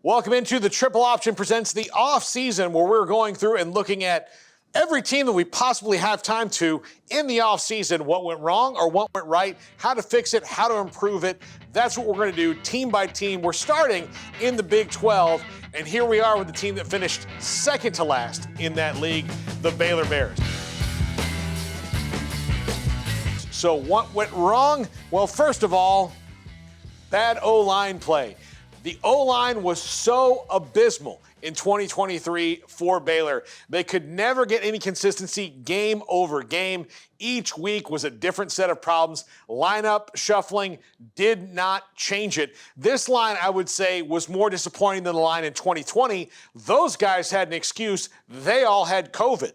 Welcome into the Triple Option presents the Offseason, where we're going through and looking at every team that we possibly have time to in the offseason, what went wrong or what went right, how to fix it, how to improve it. That's what we're going to do team by team. We're starting in the Big 12, and here we are with the team that finished second to last in that league, the Baylor Bears. So what went wrong? Well, first of all, bad O-line play. The O-line was so abysmal in 2023 for Baylor. They could never get any consistency game over game. Each week was a different set of problems. Lineup shuffling did not change it. This line, I would say, was more disappointing than the line in 2020. Those guys had an excuse. They all had COVID.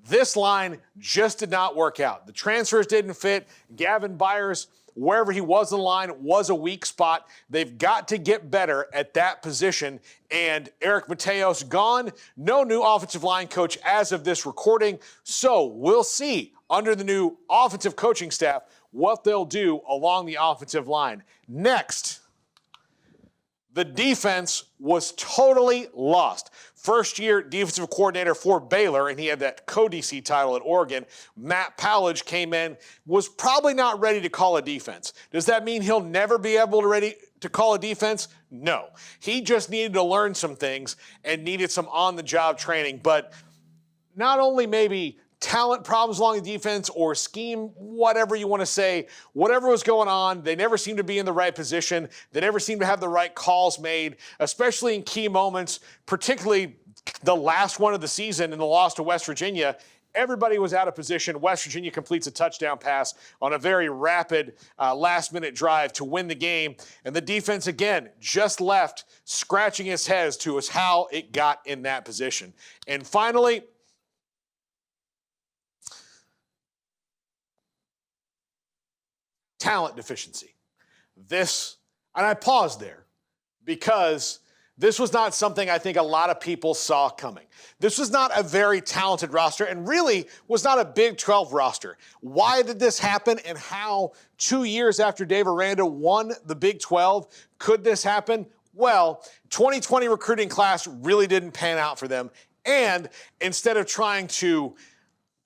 This line just did not work out. The transfers didn't fit. Gavin Byers, wherever he was in the line, was a weak spot. They've got to get better at that position. And Eric Mateos gone. No new offensive line coach as of this recording. So we'll see under the new offensive coaching staff what they'll do along the offensive line. Next, the defense was totally lost. First-year defensive coordinator for Baylor, and he had that co-DC title at Oregon. Matt Powledge came in, was probably not ready to call a defense. Does that mean he'll never be able to call a defense? No. He just needed to learn some things and needed some on-the-job training. But not only maybe talent problems along the defense or scheme, whatever you want to say, whatever was going on, they never seemed to be in the right position. They never seemed to have the right calls made, especially in key moments, particularly the last one of the season in the loss to West Virginia. Everybody was out of position. West Virginia completes a touchdown pass on a very rapid last-minute drive to win the game. And the defense, again, just left scratching its head as to how it got in that position. And finally, talent deficiency. This, and I paused there because this was not something I think a lot of people saw coming. This was not a very talented roster and really was not a Big 12 roster. Why did this happen and how 2 years after Randa won the Big 12 could this happen? Well, 2020 recruiting class really didn't pan out for them. And instead of trying to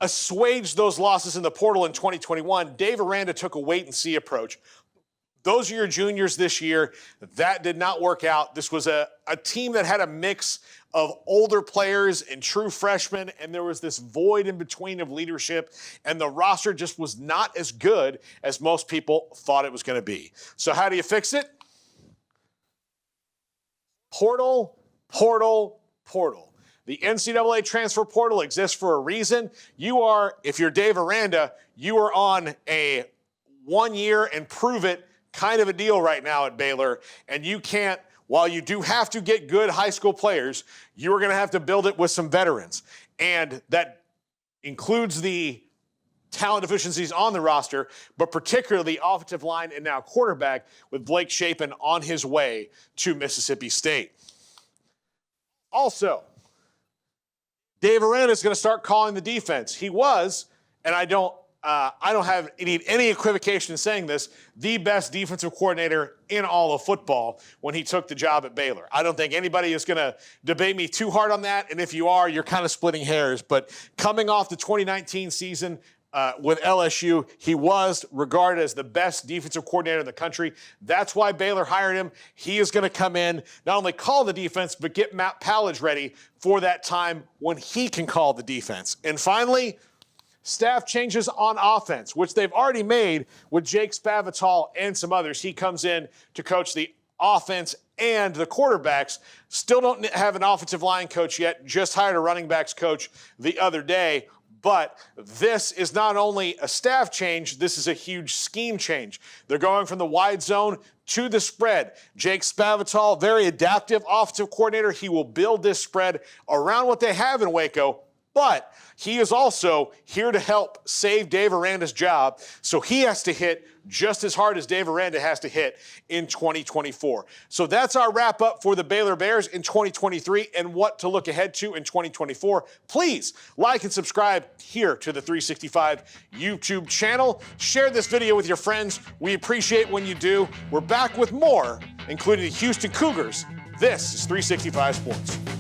assuage those losses in the portal in 2021, Randa took a wait-and-see approach. Those are your juniors this year. That did not work out. This was a team that had a mix of older players and true freshmen, and there was this void in between of leadership, and the roster just was not as good as most people thought it was going to be. So how do you fix it? Portal, portal, portal. The NCAA transfer portal exists for a reason. You are, if you're Randa, you are on a 1 year and prove it kind of a deal right now at Baylor. And you can't, while you do have to get good high school players, you are going to have to build it with some veterans. And that includes the talent deficiencies on the roster, but particularly offensive line and now quarterback with Blake Shapen on his way to Mississippi State. Also, Randa is going to start calling the defense. He was, and I don't need any equivocation in saying this, the best defensive coordinator in all of football when he took the job at Baylor. I don't think anybody is going to debate me too hard on that, and if you are, you're kind of splitting hairs. But coming off the 2019 season with LSU, he was regarded as the best defensive coordinator in the country. That's why Baylor hired him. He is going to come in, not only call the defense, but get Matt Powledge ready for that time when he can call the defense. And finally, staff changes on offense, which they've already made with Jake Spavital and some others. He comes in to coach the offense and the quarterbacks. Still don't have an offensive line coach yet, just hired a running backs coach the other day. But this is not only a staff change, this is a huge scheme change. They're going from the wide zone to the spread. Jake Spavital, very adaptive offensive coordinator. He will build this spread around what they have in Waco, but he is also here to help save Randa's job, so he has to hit just as hard as Randa has to hit in 2024. So that's our wrap-up for the Baylor Bears in 2023 and what to look ahead to in 2024. Please like and subscribe here to the 365 YouTube channel. Share this video with your friends. We appreciate when you do. We're back with more, including the Houston Cougars, This is 365 Sports.